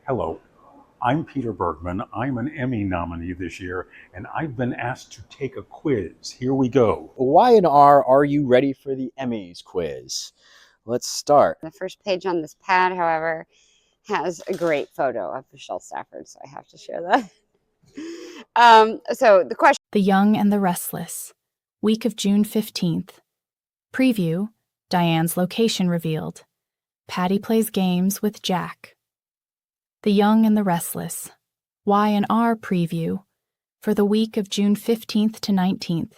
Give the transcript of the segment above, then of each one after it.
Hello, I'm Peter Bergman. I'm an Emmy nominee this year, and I've been asked to take a quiz. Here we go. Y&R, are you ready for the Emmys quiz? Let's start. The first page on this pad, however, has a great photo of Michelle Stafford, so I have to share that. So the question: The Young and the Restless, week of June 15th. Preview, Diane's location revealed. Patty plays games with Jack. The Young and the Restless, Y&R preview, for the week of June 15th to 19th,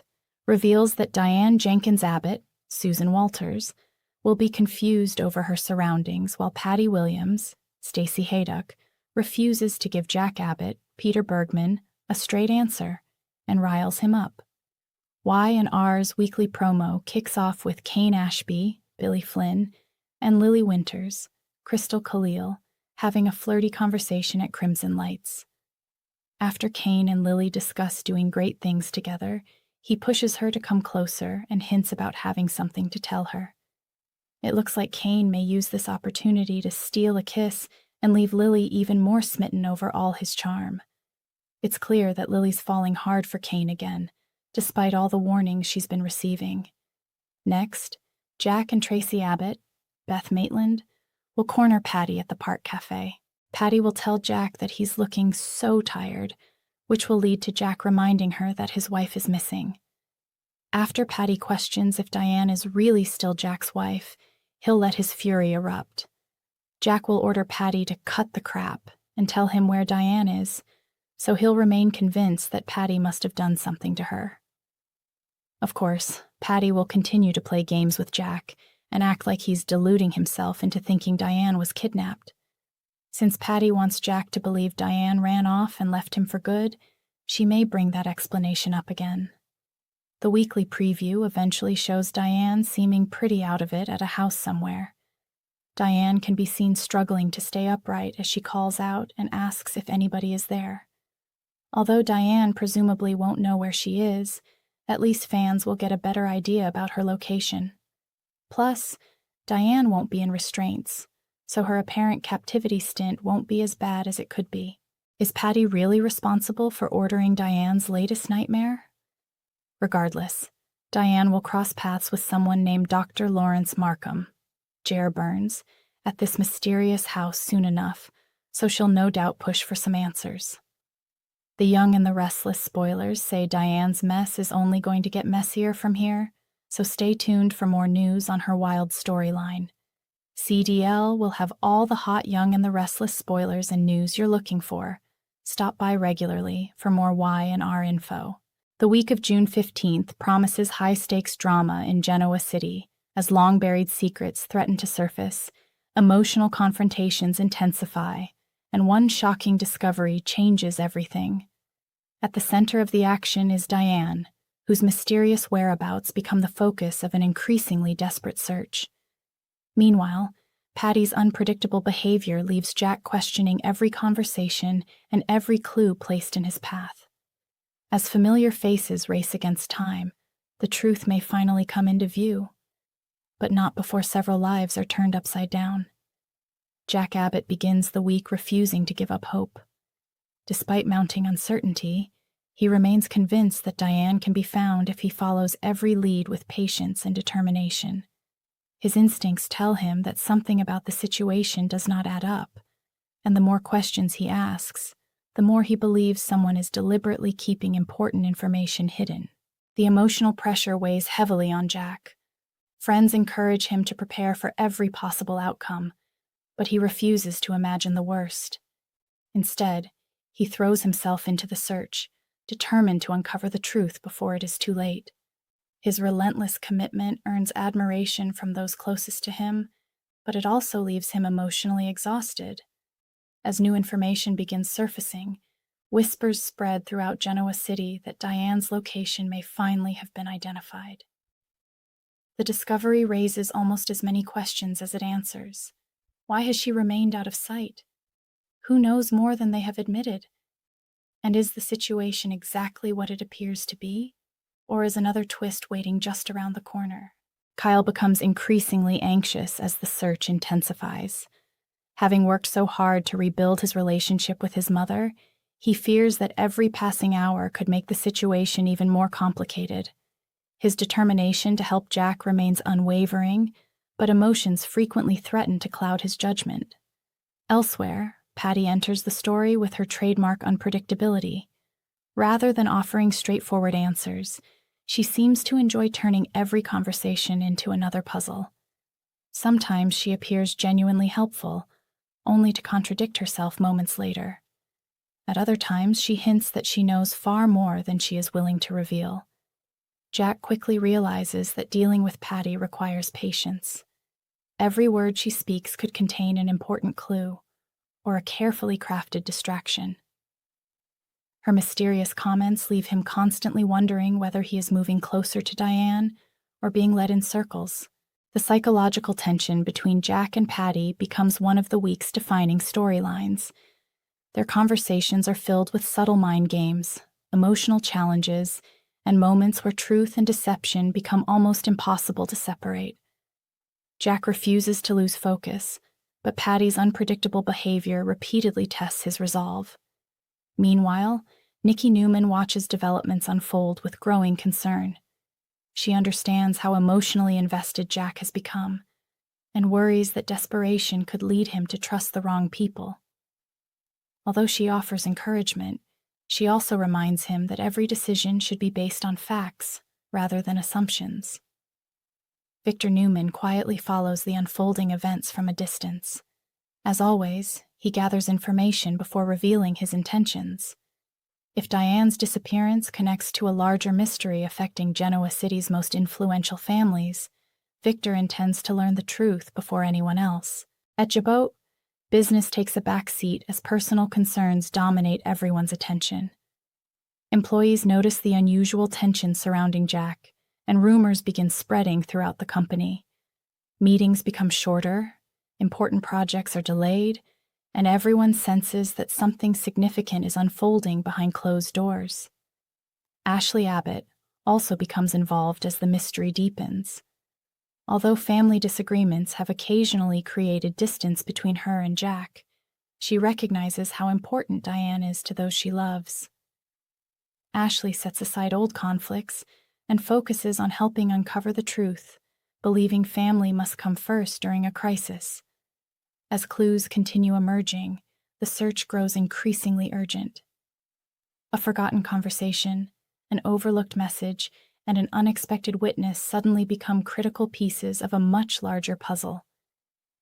reveals that Diane Jenkins Abbott, Susan Walters, will be confused over her surroundings while Patty Williams, Stacey Haydock, refuses to give Jack Abbott, Peter Bergman, a straight answer and riles him up. Y&R's weekly promo kicks off with Kane Ashby, Billy Flynn, and Lily Winters, Crystal Khalil, having a flirty conversation at Crimson Lights. After Kane and Lily discuss doing great things together, he pushes her to come closer and hints about having something to tell her. It looks like Kane may use this opportunity to steal a kiss and leave Lily even more smitten over all his charm. It's clear that Lily's falling hard for Kane again, despite all the warnings she's been receiving. Next, Jack and Tracy Abbott, Beth Maitland, will corner Patty at the Park Cafe. Patty will tell Jack that he's looking so tired, which will lead to Jack reminding her that his wife is missing. After Patty questions if Diane is really still Jack's wife, he'll let his fury erupt. Jack will order Patty to cut the crap and tell him where Diane is, so he'll remain convinced that Patty must have done something to her. Of course, Patty will continue to play games with Jack and act like he's deluding himself into thinking Diane was kidnapped. Since Patty wants Jack to believe Diane ran off and left him for good, she may bring that explanation up again. The weekly preview eventually shows Diane seeming pretty out of it at a house somewhere. Diane can be seen struggling to stay upright as she calls out and asks if anybody is there. Although Diane presumably won't know where she is, at least fans will get a better idea about her location. Plus, Diane won't be in restraints, so her apparent captivity stint won't be as bad as it could be. Is Patty really responsible for ordering Diane's latest nightmare? Regardless, Diane will cross paths with someone named Dr. Lawrence Markham, Jer Burns, at this mysterious house soon enough, so she'll no doubt push for some answers. The Young and the Restless spoilers say Diane's mess is only going to get messier from here, so stay tuned for more news on her wild storyline. CDL will have all the hot Young and the Restless spoilers and news you're looking for. Stop by regularly for more Y&R info. The week of June 15th promises high-stakes drama in Genoa City as long-buried secrets threaten to surface, emotional confrontations intensify, and one shocking discovery changes everything. At the center of the action is Diane, whose mysterious whereabouts become the focus of an increasingly desperate search. Meanwhile, Patty's unpredictable behavior leaves Jack questioning every conversation and every clue placed in his path. As familiar faces race against time, the truth may finally come into view, but not before several lives are turned upside down. Jack Abbott begins the week refusing to give up hope. Despite mounting uncertainty, he remains convinced that Diane can be found if he follows every lead with patience and determination. His instincts tell him that something about the situation does not add up, and the more questions he asks, the more he believes someone is deliberately keeping important information hidden. The emotional pressure weighs heavily on Jack. Friends encourage him to prepare for every possible outcome, but he refuses to imagine the worst. Instead, he throws himself into the search, determined to uncover the truth before it is too late. His relentless commitment earns admiration from those closest to him, but it also leaves him emotionally exhausted. As new information begins surfacing, whispers spread throughout Genoa City that Diane's location may finally have been identified. The discovery raises almost as many questions as it answers. Why has she remained out of sight? Who knows more than they have admitted? And is the situation exactly what it appears to be? Or is another twist waiting just around the corner? Kyle becomes increasingly anxious as the search intensifies. Having worked so hard to rebuild his relationship with his mother, he fears that every passing hour could make the situation even more complicated. His determination to help Jack remains unwavering, but emotions frequently threaten to cloud his judgment. Elsewhere, Patty enters the story with her trademark unpredictability. Rather than offering straightforward answers, she seems to enjoy turning every conversation into another puzzle. Sometimes she appears genuinely helpful, only to contradict herself moments later. At other times, she hints that she knows far more than she is willing to reveal. Jack quickly realizes that dealing with Patty requires patience. Every word she speaks could contain an important clue, or a carefully crafted distraction. Her mysterious comments leave him constantly wondering whether he is moving closer to Diane or being led in circles. The psychological tension between Jack and Patty becomes one of the week's defining storylines. Their conversations are filled with subtle mind games, emotional challenges, and moments where truth and deception become almost impossible to separate. Jack refuses to lose focus, but Patty's unpredictable behavior repeatedly tests his resolve. Meanwhile, Nikki Newman watches developments unfold with growing concern. She understands how emotionally invested Jack has become, and worries that desperation could lead him to trust the wrong people. Although she offers encouragement, she also reminds him that every decision should be based on facts rather than assumptions. Victor Newman quietly follows the unfolding events from a distance. As always, he gathers information before revealing his intentions. If Diane's disappearance connects to a larger mystery affecting Genoa City's most influential families, Victor intends to learn the truth before anyone else. At Jabot, business takes a back seat as personal concerns dominate everyone's attention. Employees notice the unusual tension surrounding Jack, and rumors begin spreading throughout the company. Meetings become shorter, important projects are delayed, and everyone senses that something significant is unfolding behind closed doors. Ashley Abbott also becomes involved as the mystery deepens. Although family disagreements have occasionally created distance between her and Jack, she recognizes how important Diane is to those she loves. Ashley sets aside old conflicts and focuses on helping uncover the truth, believing family must come first during a crisis. As clues continue emerging, the search grows increasingly urgent. A forgotten conversation, an overlooked message, and an unexpected witness suddenly become critical pieces of a much larger puzzle.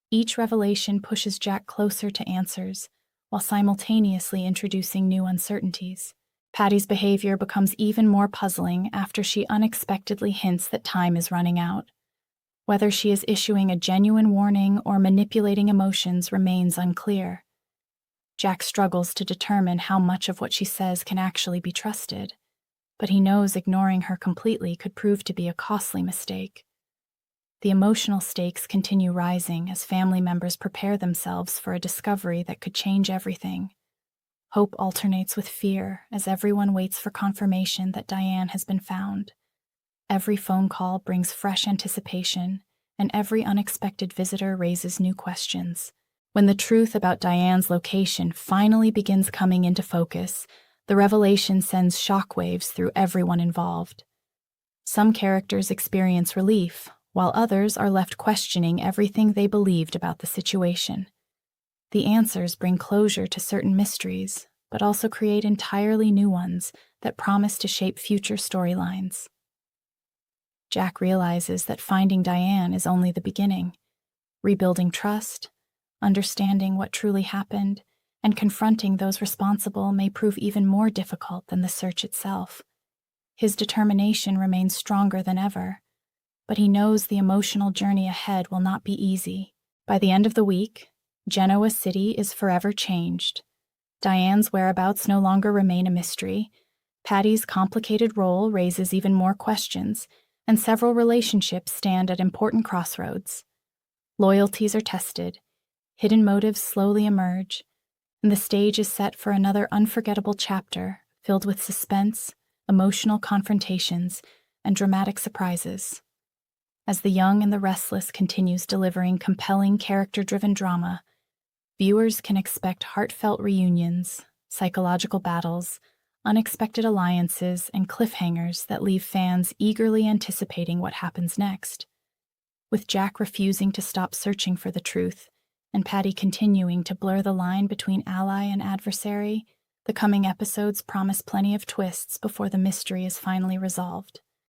Each revelation pushes Jack closer to answers, while simultaneously introducing new uncertainties. Patty's behavior becomes even more puzzling after she unexpectedly hints that time is running out. Whether she is issuing a genuine warning or manipulating emotions remains unclear. Jack struggles to determine how much of what she says can actually be trusted, but he knows ignoring her completely could prove to be a costly mistake. The emotional stakes continue rising as family members prepare themselves for a discovery that could change everything. Hope alternates with fear as everyone waits for confirmation that Diane has been found. Every phone call brings fresh anticipation, and every unexpected visitor raises new questions. When the truth about Diane's location finally begins coming into focus, the revelation sends shockwaves through everyone involved. Some characters experience relief, while others are left questioning everything they believed about the situation. The answers bring closure to certain mysteries, but also create entirely new ones that promise to shape future storylines. Jack realizes that finding Diane is only the beginning. Rebuilding trust, understanding what truly happened, and confronting those responsible may prove even more difficult than the search itself. His determination remains stronger than ever, but he knows the emotional journey ahead will not be easy. By the end of the week, Genoa City is forever changed. Diane's whereabouts no longer remain a mystery. Patty's complicated role raises even more questions, and several relationships stand at important crossroads. Loyalties are tested, hidden motives slowly emerge, and the stage is set for another unforgettable chapter filled with suspense, emotional confrontations, and dramatic surprises. As The Young and the Restless continues delivering compelling character-driven drama, Viewers can expect heartfelt reunions, psychological battles, unexpected alliances, and cliffhangers that leave fans eagerly anticipating what happens next. With Jack refusing to stop searching for the truth, and Patty continuing to blur the line between ally and adversary, the coming episodes promise plenty of twists before the mystery is finally resolved.